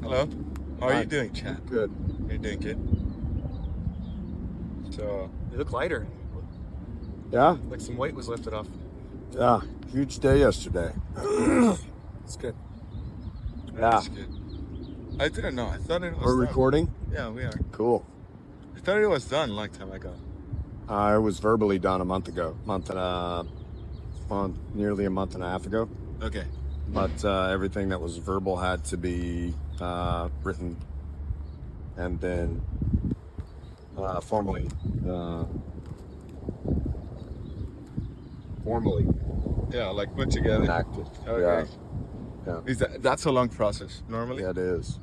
Hello. How are Hi. you doing, Chad? Good. You're doing good. So, You look lighter. Yeah. Like some weight was lifted off. Yeah. Huge day yesterday. It's good. Yeah. it's good. I didn't know. I thought it was We're done. recording. Yeah, we are. Cool. I thought it was done a long time ago. I was verbally done a month ago. Nearly a month and a half ago. Okay. But everything that was verbal had to be written and then formally. Uh, formally Yeah, like put together. enacted. Okay. Yeah. That's a long process normally? Yeah. It is.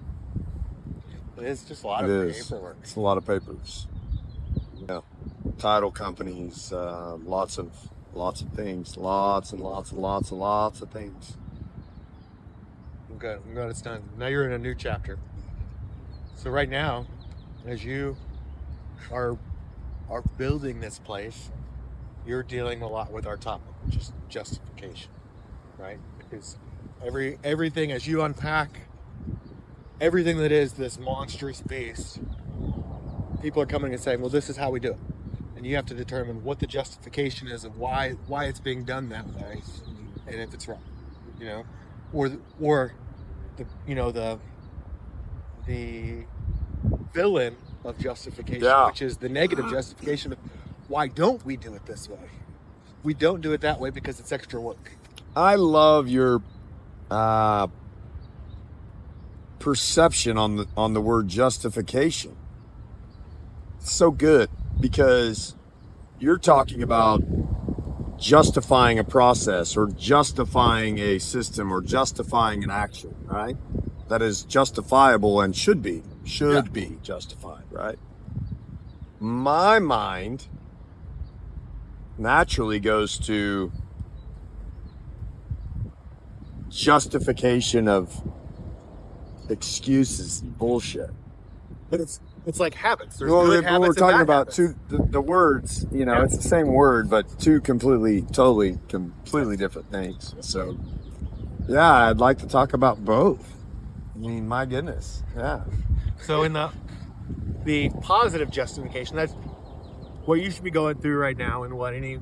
It's just a lot It of is. paperwork. It's a lot of papers. Yeah. Title companies, lots of things, lots and lots of things. I'm good. I'm glad it's done. Now you're in a new chapter. So right now, as you are are building this place, you're dealing a lot with our topic, which is justification, right? Because everything as you unpack everything that is this monstrous beast, people are coming and saying, "Well, this is how we do it," and you have to determine what the justification is of why it's being done that way, and if it's right, you know, or the the villain of justification, Yeah. which is the negative justification of why don't we do it this way? We don't do it that way because it's extra work. I love your uh, perception on the word justification. It's so good because you're talking about justifying a process or justifying a system or justifying an action, right? That is justifiable and should Yeah. be justified, right? My mind naturally goes to justification of excuses and bullshit. But it's like habits. There's Well, good we're habits and talking bad about habits. the words, Yeah. it's the same word, but two completely different things. So, yeah, I'd like to talk about both. I mean, my goodness. Yeah. So in the positive justification, that's what you should be going through right now, and what any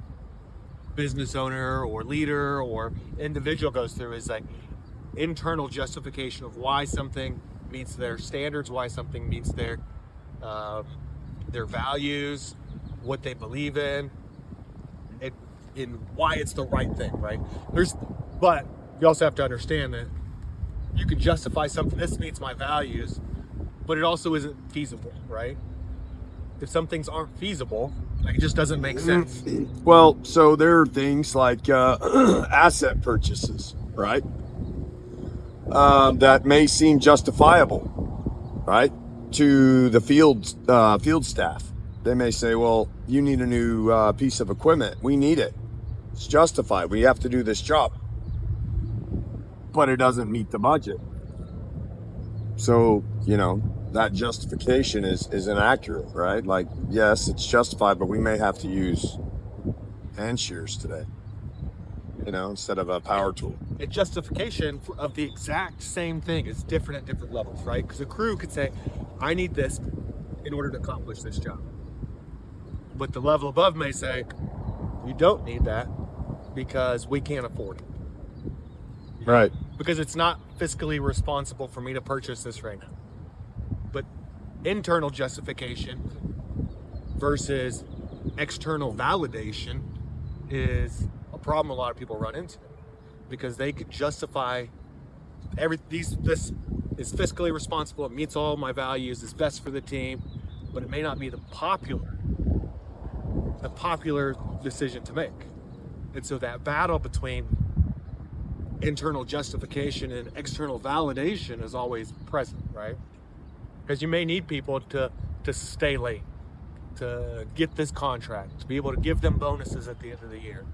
business owner or leader or individual goes through is like internal justification of why something meets their standards, why something meets uh, their values, what they believe it, in why it's the right thing, right? But you also have to understand that you can justify something. This meets my values, but it also isn't feasible, right? If some things aren't feasible, like it just doesn't make sense. Well, so there are things like asset purchases, right? That may seem justifiable, right, to the field staff. They may say, "Well, you need a new piece of equipment. We need it. It's justified. We have to do this job." But it doesn't meet the budget. So, that justification is inaccurate, right? Like, yes, it's justified, but we may have to use hand shears today, instead of a power tool. A justification of the exact same thing is different at different levels, right? Because a crew could say, I need this in order to accomplish this job. But the level above may say, you don't need that because we can't afford it. Right. Because it's not fiscally responsible for me to purchase this right now. But internal justification versus external validation is a problem a lot of people run into, because they could justify this is fiscally responsible, it meets all my values, it's best for the team, but it may not be the popular decision to make. And so that battle between internal justification and external validation is always present, right? Because you may need people to stay late, to get this contract, to be able to give them bonuses at the end of the year.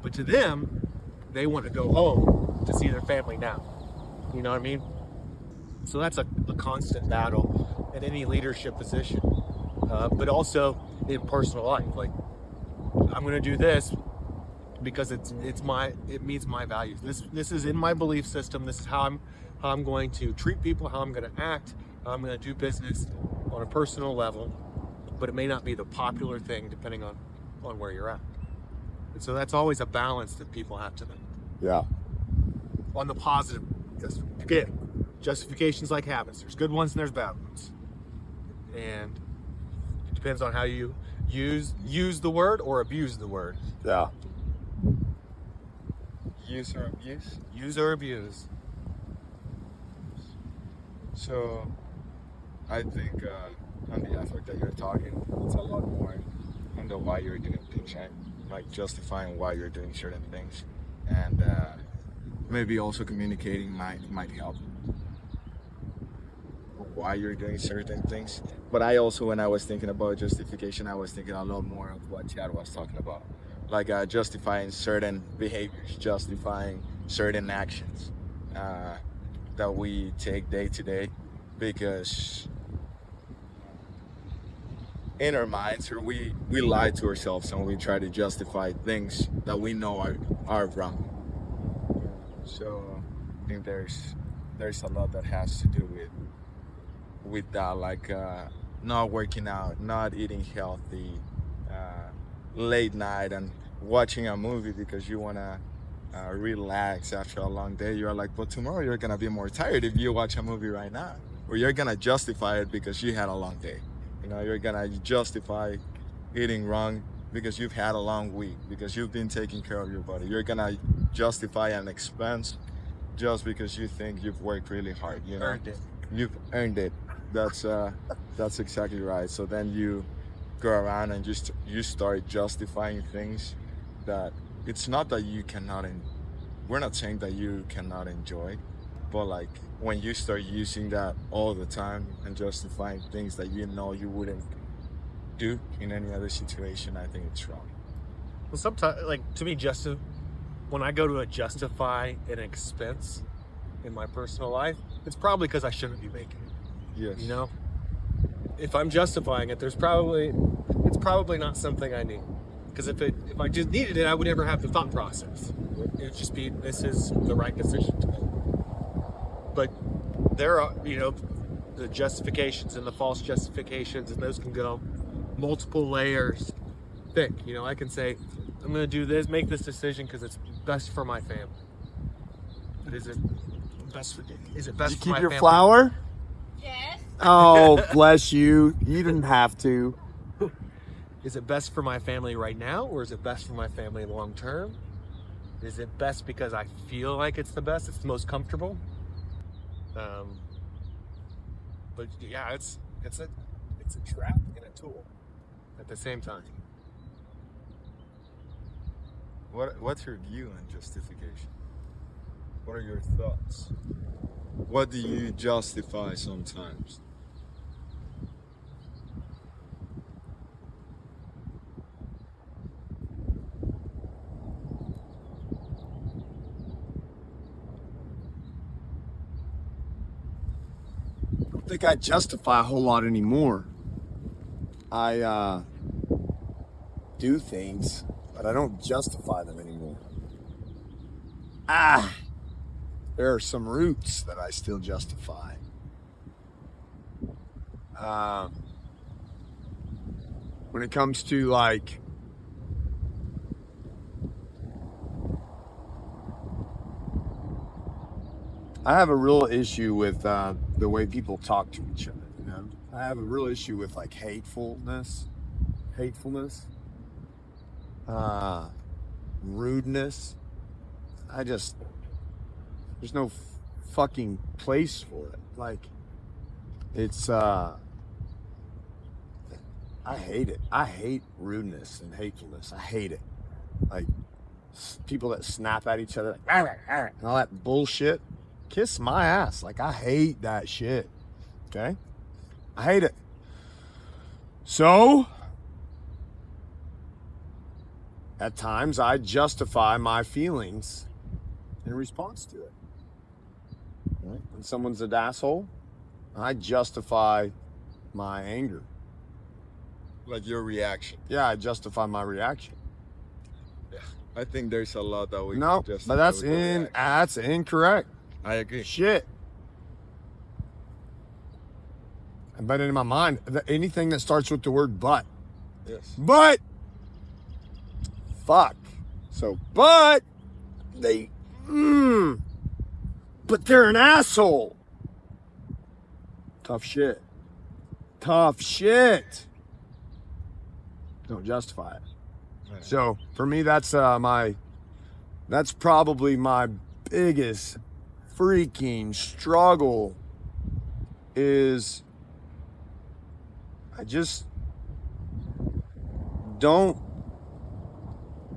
But to them, they want to go home to see their family now. You know what I mean? So that's a constant battle in any leadership position, but also in personal life. Like, I'm going to do this because it meets my values. This is in my belief system. This is how I'm going to treat people, how I'm going to act, how I'm going to do business on a personal level. But it may not be the popular thing depending on where you're at. And so that's always a balance that people have to make. Yeah. On the positive, again, justifications like habits. There's good ones and there's bad ones. And it depends on how you use the word or abuse the word. Yeah. Use or abuse. Use or abuse. So, I think on the aspect that you're talking, it's a lot more on the why you're doing things, right? Like justifying why you're doing certain things, and maybe also communicating might help why you're doing certain things. But I also, when I was thinking about justification, I was thinking a lot more of what Chad was talking about, like justifying certain behaviors, justifying certain actions that we take day to day, because in our minds, or we lie to ourselves and we try to justify things that we know are wrong. So I think there's a lot that has to do with that, like not working out, not eating healthy, late night and watching a movie because you wanna relax after a long day. You're like, but tomorrow you're gonna be more tired if you watch a movie right now, or you're gonna justify it because you had a long day. You know, you're gonna justify eating wrong because you've had a long week, because you've been taking care of your body. You're gonna justify an expense just because you think you've worked really hard. You know, Earned it. you've earned it. That's exactly right. So then you go around and you start justifying things that it's not that you cannot. We're not saying that you cannot enjoy, but like when you start using that all the time and justifying things that you know you wouldn't do in any other situation, I think it's wrong. Well, sometimes, like to me, when I go to justify an expense in my personal life, it's probably because I shouldn't be making it. Yes. You know, if I'm justifying it, it's probably not something I need. Because if I just needed it, I would never have the thought process. It'd just be, this is the right decision to make. But there are, the justifications and the false justifications, and those can go multiple layers thick. I can say, I'm going to do this, make this decision because it's best for my family. But is it best for Did my you family? keep your flower? Yes. Oh, bless you. You didn't have to. Is it best for my family right now, or is it best for my family long term? Is it best because I feel like it's the best, it's the most comfortable? But yeah, it's a trap and a tool at the same time. What's your view on justification? What are your thoughts? What do you justify sometimes? I don't think I justify a whole lot anymore. I do things, but I don't justify them anymore. There are some roots that I still justify. When it comes to like I have a real issue with the way people talk to each other. I have a real issue with like hatefulness, rudeness. There's no fucking place for it. Like, it's I hate it. I hate rudeness and hatefulness. I hate it. Like people that snap at each other, like, and all that bullshit. Kiss my ass. Like, I hate that shit. Okay? I hate it. So, at times, I justify my feelings in response to it. Right? When someone's an asshole, I justify my anger. Like your reaction. Yeah, I justify my reaction. Yeah. I think there's a lot that we No, just. but that's that we can react. that's incorrect. I agree. Shit. But in my mind, anything that starts with the word but. Yes. But. Fuck. So, but. They. But they're an asshole. Tough shit. Tough shit. Don't justify it. Right. So, for me, that's probably my biggest freaking struggle is I just don't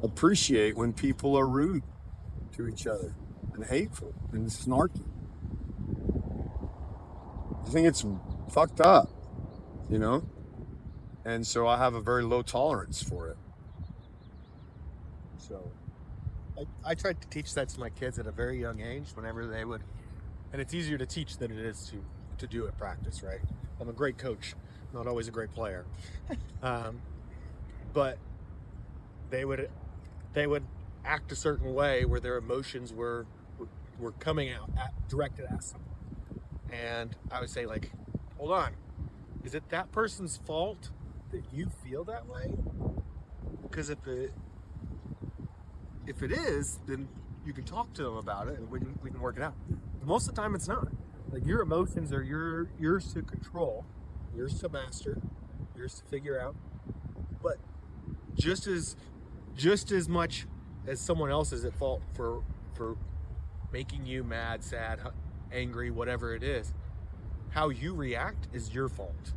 appreciate when people are rude to each other and hateful and snarky. I think it's fucked up, you know? And so I have a very low tolerance for it. So I tried to teach that to my kids at a very young age whenever they would, and it's easier to teach than it is to do at practice, right? I'm a great coach, not always a great player. But they would act a certain way where their emotions were coming out directed at them. And I would say, like, hold on, is it that person's fault that you feel that way? Because if it is, then you can talk to them about it and we can work it out. But most of the time it's not. Like, your emotions are yours to control, yours to master, yours to figure out. But just as much as someone else is at fault for making you mad, sad, angry, whatever it is, how you react is your fault.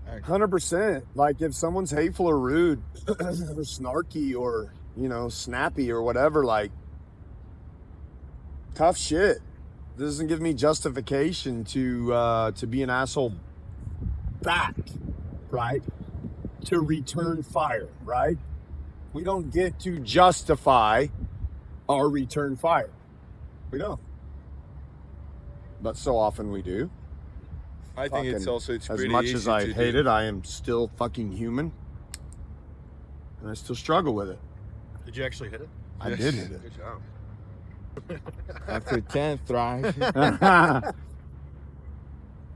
100%. Like, if someone's hateful or rude or snarky or, you know, snappy or whatever, like, tough shit. This doesn't give me justification to be an asshole back, right? To return fire, right? We don't get to justify our return fire. We don't. But so often we do. I think it's As pretty much easy as I to hate do. it, I am still fucking human. And I still struggle with it. Did you actually hit it? I Yes. did hit it. Good job. After 10 tries.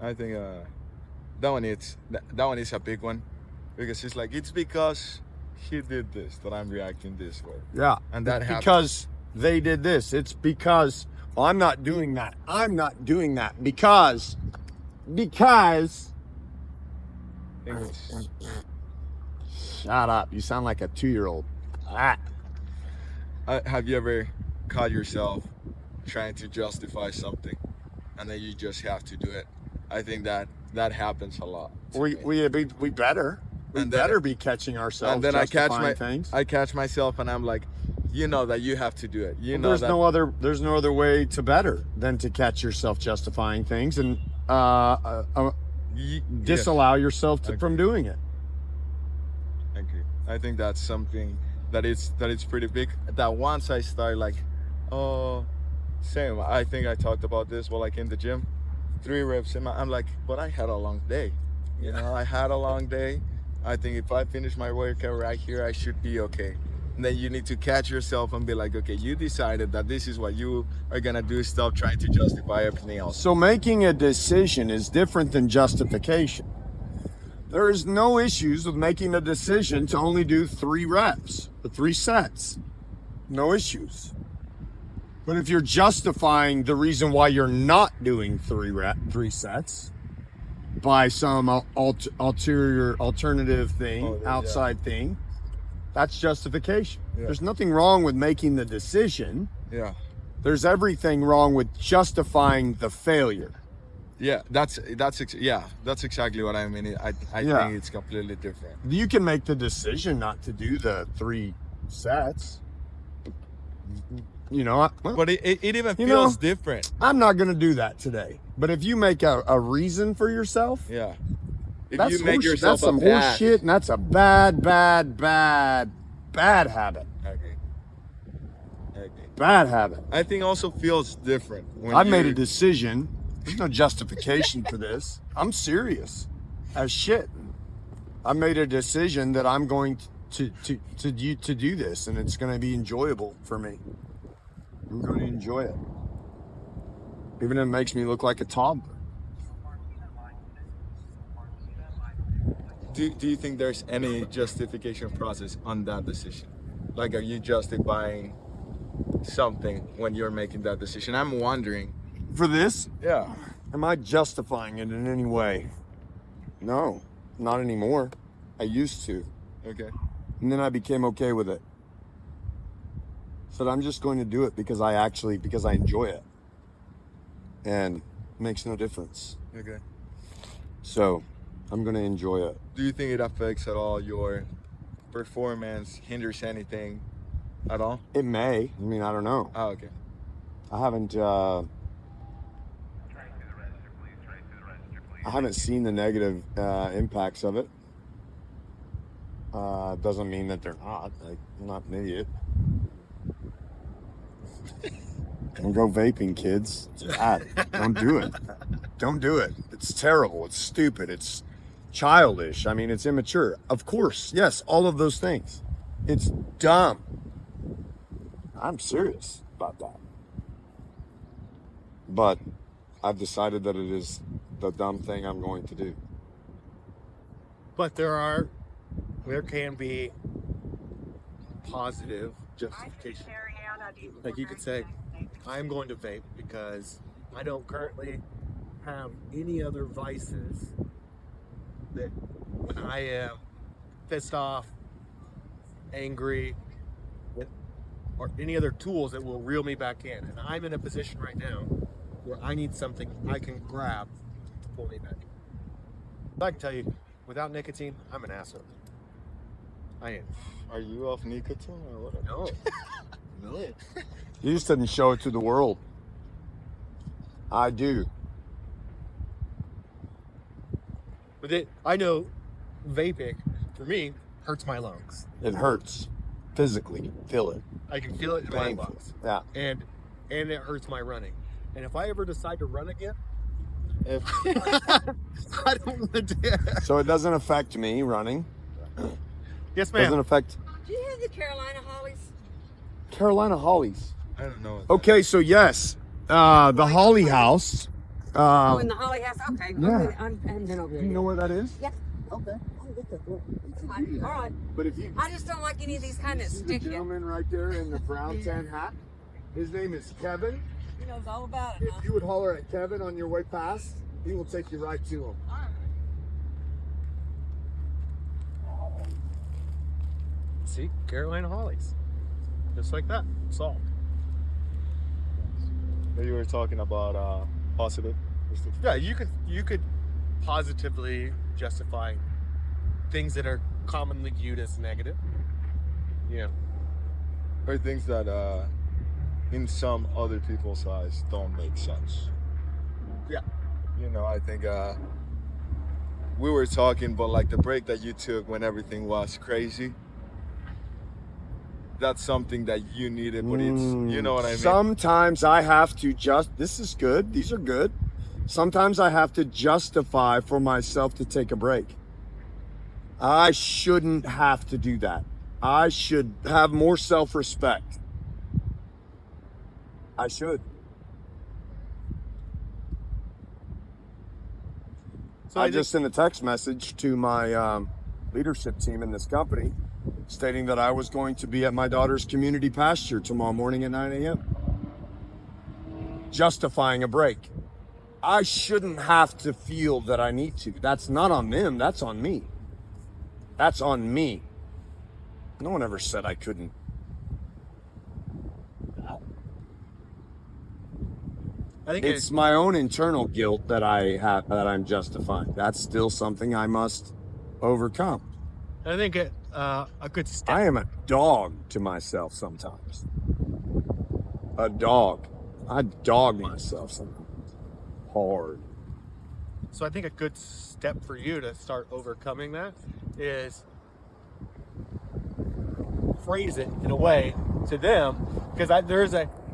I think that one is a big one, because it's like, it's because he did this that I'm reacting this way. Yeah. And that It's happens. because they did this. It's because I'm not doing that. I'm not doing that because I think it's- shut up. You sound like a 2-year-old. Ah. have you ever caught yourself trying to justify something and then you just have to do it? I think that happens a lot. to We me. better. We And then- better be catching ourselves and then I justifying things. catch myself and I'm like, you know that you have to do it. You know there's that there's no other way to better than to catch yourself justifying things and disallow yourself from doing it. Thank you. I think that's something that it's pretty big. That once I start like, oh, same. I think I talked about this while like in the gym, 3 reps, and I'm like, but I had a long day. You know, I had a long day. I think if I finish my workout right here, I should be okay. And then you need to catch yourself and be like, okay, you decided that this is what you are gonna do. Stop trying to justify everything else. So making a decision is different than justification. There is no issues with making a decision to only do 3 reps or 3 sets. No issues. But if you're justifying the reason why you're not doing 3 sets by some alternative thing, outside thing, that's justification. Yeah. There's nothing wrong with making the decision. Yeah. There's everything wrong with justifying the failure. Yeah, that's exactly what I mean. I Yeah. think it's completely different. You can make the decision not to do the 3 sets. You know, But it even You feels know- different. I'm not going to do that today. But if you make a reason for yourself, Yeah. If that's you make horse- yourself that's some a horse path. shit, and that's a bad habit. Okay. Bad habit. I think also feels different when I've made you- a decision. There's no justification for this. I'm serious as shit. I made a decision that I'm going to do this, and it's going to be enjoyable for me. I'm going to enjoy it, even if it makes me look like a toddler. Do you think there's any justification process on that decision? Like, are you justifying something when you're making that decision? I'm wondering. For this, Yeah. am I justifying it in any way? No, not anymore. I used to, Okay. and then I became okay with it. So I'm just going to do it because I enjoy it, and it makes no difference. Okay. So I'm going to enjoy it. Do you think it affects at all your performance? Hinders anything at all? It may. I mean, I don't know. Oh, okay. I haven't seen the negative impacts of it. Doesn't mean that they're not. Like, I'm not an idiot. Don't go vaping, kids. It's bad. Don't do it. Don't do it. It's terrible. It's stupid. It's childish. I mean, it's immature. Of course, yes, all of those things. It's dumb. I'm serious about that. But I've decided that it is the dumb thing I'm going to do. But there can be positive justification. Like you could say, I'm going to vape because I don't currently have any other vices that when I am pissed off, angry, or any other tools that will reel me back in. And I'm in a position right now where I need something I can grab to pull me back in. I can tell you, without nicotine, I'm an asshole. I am. Are you off nicotine or what? No. No. You just didn't show it to the world. I do. But I know vaping, for me, hurts my lungs. It hurts physically. Feel it. I can feel it in my Painful. lungs. Yeah. And it hurts my running. And if I ever decide to run again, If I don't want to do it. So it doesn't affect me running. Yes, Doesn't ma'am. affect Do you have the Carolina Hollies? Carolina Hollies. I don't know. Okay, so yes, the Holly House. Oh, in the Holly House? Okay. yeah. I haven't been over there. You know where that is? Yeah. Okay. All right. But if you I just don't like any of these kind that see the stick you. gentleman right there in the brown tan hat, his name is Kevin. He knows all about it, huh? If you would holler at Kevin on your way past, he will take you right to him. See, Carolina Hollies. Just like that. Solved. You were talking about positive. Yeah, you could positively justify things that are commonly viewed as negative. Yeah. Or things that in some other people's eyes don't make sense. Yeah. You know, I think we were talking, but like the break that you took when everything was crazy, that's something that you needed, but it's, you know what I mean? Sometimes I have to this is good. These are good. Sometimes I have to justify for myself to take a break. I shouldn't have to do that. I should have more self-respect. I should. So I just sent a text message to my leadership team in this company stating that I was going to be at my daughter's community pasture tomorrow morning at 9 a.m. Justifying a break. I shouldn't have to feel that I need to. That's not on them. That's on me. That's on me. No one ever said I couldn't. I think It's my own internal guilt that I'm justifying. That's still something I must overcome. a good step. I am a dog to myself sometimes. A dog. I dog myself sometimes. Hard. So I think a good step for you to start overcoming that is phrase it in a way to them, because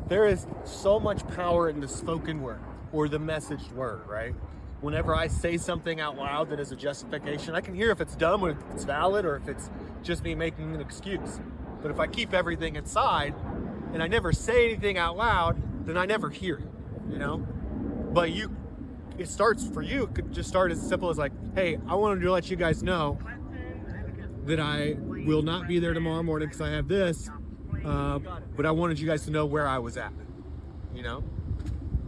there is so much power in the spoken word or the messaged word, right? whenever I say something out loud that is a justification, I can hear if it's dumb or if it's valid or if it's just me making an excuse. But if I keep everything inside and I never say anything out loud, then I never hear it, you know? But it starts for you, it could just start as simple as like, hey, I wanted to let you guys know that I will not be there tomorrow morning because I have this, but I wanted you guys to know where I was at, you know?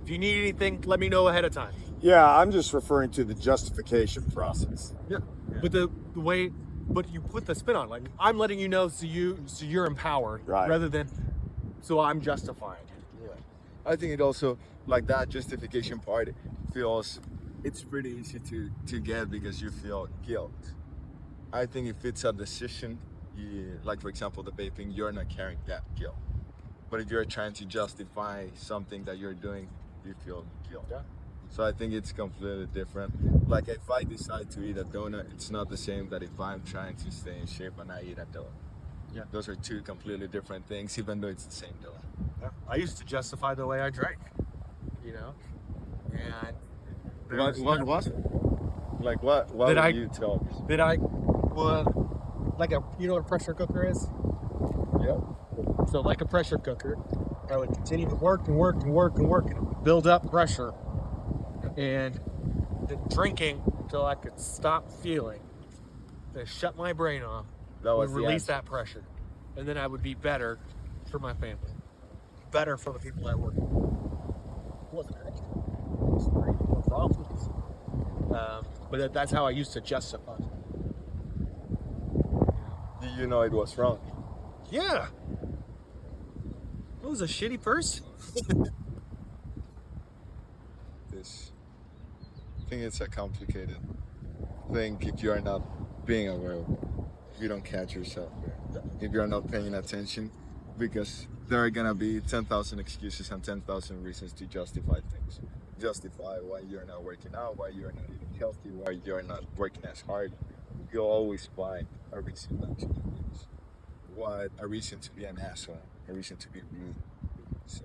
If you need anything, let me know ahead of time. Yeah, I'm just referring to the justification process. Yeah. But the way, but you put the spin on it. Like, I'm letting you know so you're empowered, Right. rather than so I'm justifying. Yeah. I think it also, like that justification part, it's pretty easy to get because you feel guilt. I think if it's a decision, like for example, the vaping, you're not carrying that guilt. But if you're trying to justify something that you're doing, you feel guilt. Yeah. So I think it's completely different. Like if I decide to eat a donut, it's not the same that if I'm trying to stay in shape and I eat a donut. Yeah. Those are two completely different things, even though it's the same donut. Yeah. I used to justify the way I drank, you know? And What was it? Like what That would I- you tell? that I would, like you know what a pressure cooker is? Yep. So like a pressure cooker, I would continue to work and work and work and work and build up pressure, and then drinking until I could stop feeling, to shut my brain off, That would was the release answer. that pressure, and then I would be better for my family, better for the people I work with. It wasn't actually. It was creating more problems. But that's how I used to justify. Do you know it was wrong? Yeah. I was a shitty person. I think it's a complicated thing if you are not being aware of it. If you don't catch yourself, if you're not paying attention, because there are gonna be 10,000 excuses and 10,000 reasons to justify things. Justify why you're not working out, why you're not eating healthy, why you're not working as hard. You'll always find a reason not to do things. A reason to be an asshole, a reason to be rude. So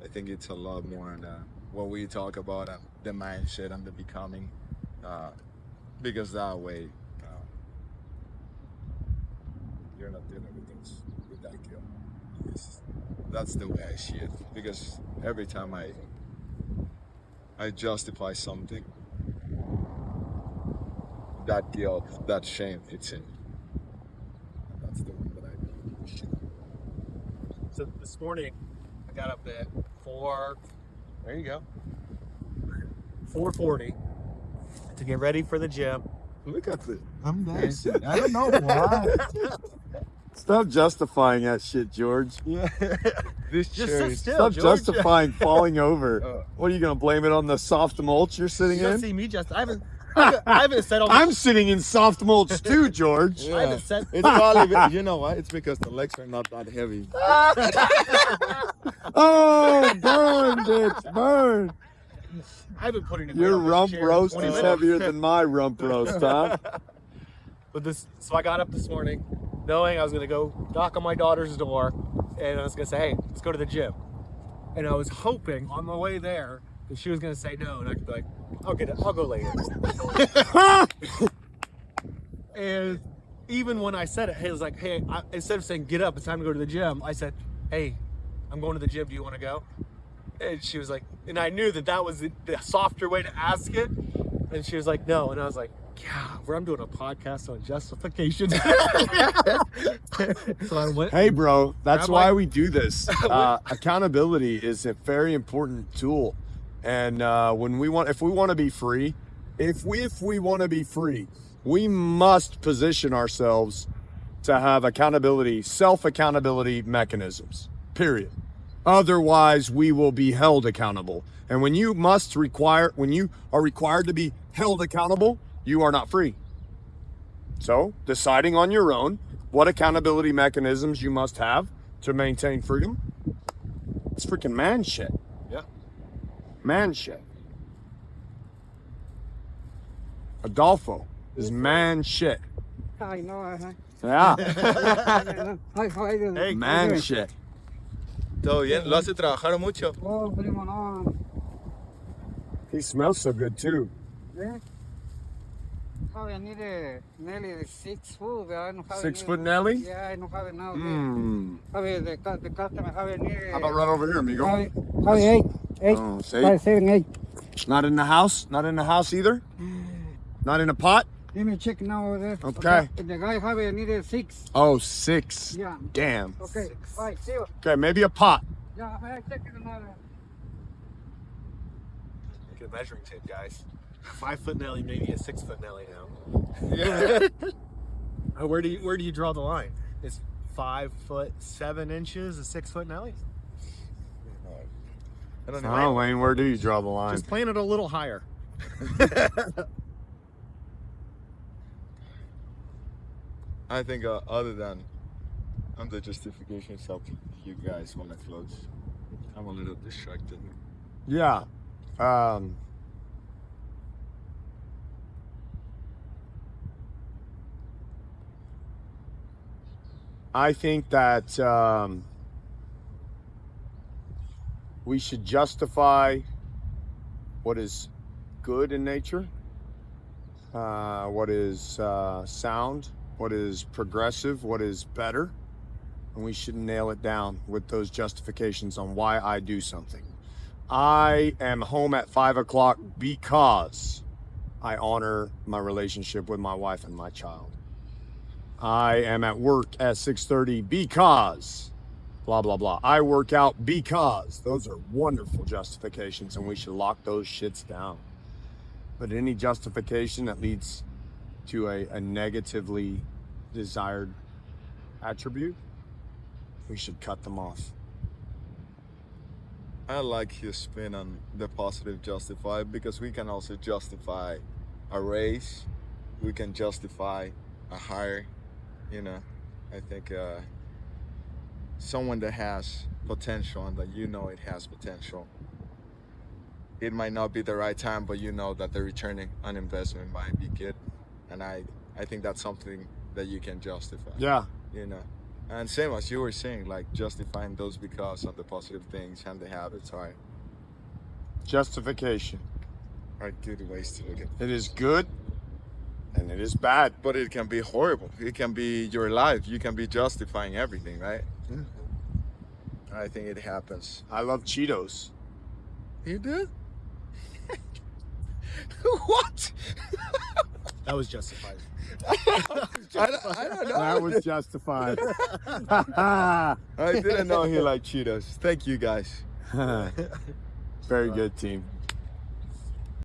I think it's a lot more on what we talk about, the mindset and the becoming, because that way you're not dealing with that guilt. That's the way I see it. Because every time I justify something, that guilt, that shame, it's in. And that's the one that I should. So this morning, I got up at 4. There you go. 4:40 to get ready for the gym. Look at this. I'm dancing. I don't know why. Stop justifying that shit, George. Yeah. This Just chair sit is- still. Stop George. justifying falling over. What are you gonna blame it on the soft mulch you're sitting You don't in? see me just. I haven't said all. I'm sitting in soft mulch too, George. I haven't said. It's probably, you know what? It's because the legs are not that heavy. Oh, burn, bitch, burn. I've been putting it. Your on this rump chair roast 20 is minutes. heavier than my rump roast, huh? But so I got up this morning, knowing I was gonna go knock on my daughter's door, and I was gonna say, "Hey, let's go to the gym." And I was hoping on the way there that she was gonna say no, and I could be like, I'll go later. And even when I said it, it was like, "Hey," instead of saying "Get up, it's time to go to the gym," I said, "Hey, I'm going to the gym. Do you want to go?" And she was like, and I knew that was the softer way to ask it. And she was like, "No," and I was like, "Yeah, I'm doing a podcast on justification." So I went. Hey, bro, that's Rabbi- why we do this. Accountability is a very important tool, and if we want to be free, if we want to be free, we must position ourselves to have self-accountability mechanisms. Period. Otherwise, we will be held accountable. And when you are required to be held accountable, you are not free. So, deciding on your own what accountability mechanisms you must have to maintain freedom, it's freaking man shit. Yeah. Man shit. Adolfo is man shit. Hi, no, hi. Yeah, Hi, how are you? Hey, man shit. Todo bien. Lo hace trabajar mucho. Oh, primo, no. He smells so good too. Yeah. How I need nearly 6 foot. I don't have 6 any- foot Nelly? Yeah, I don't have it now. Mmm. Have the customer have any? How about right over here, amigo? Have 8, 8, Oh, see? 5, 7, 8. Not in the house? Not in the house either? Not in a pot? Let me check now over there. Okay. The guy have needed 6. Oh, 6. Yeah. Damn. Okay. Bye. See you. Okay, maybe a pot. Yeah, I check it another. Look at the measuring tape, guys. 5 foot Nelly, maybe a 6 foot Nelly now. Yeah. Where do you draw the line? Is 5 foot 7 inches a 6 foot Nelly? I don't Oh, Wayne, where do you draw the line? Just plant it a little higher. I think other than the justification itself, you guys want to close. I'm a little distracted. Yeah. I think that we should justify what is good in nature, what is sound, what is progressive, what is better, and we should nail it down with those justifications on why I do something. I am home at 5 o'clock because I honor my relationship with my wife and my child. I am at work at 6:30 because blah, blah, blah. I work out because. Those are wonderful justifications, and we should lock those shits down. But any justification that leads to a negatively desired attribute, we should cut them off. I like his spin on the positive justify, because we can also justify a raise. We can justify a hire. You know, I think someone that has potential and that you know it has potential. It might not be the right time, but you know that the returning on investment might be good. And I think that's something that you can justify. Yeah. You know, and same as you were saying, like justifying those because of the positive things and the habits are Justification. good ways to look at it. It is good and it is bad. But it can be horrible. It can be your life. You can be justifying everything, right? Yeah. I think it happens. I love Cheetos. You do? What? That was justified. I don't know. That was justified. I didn't know he liked Cheetos. Thank you guys. Very good, team.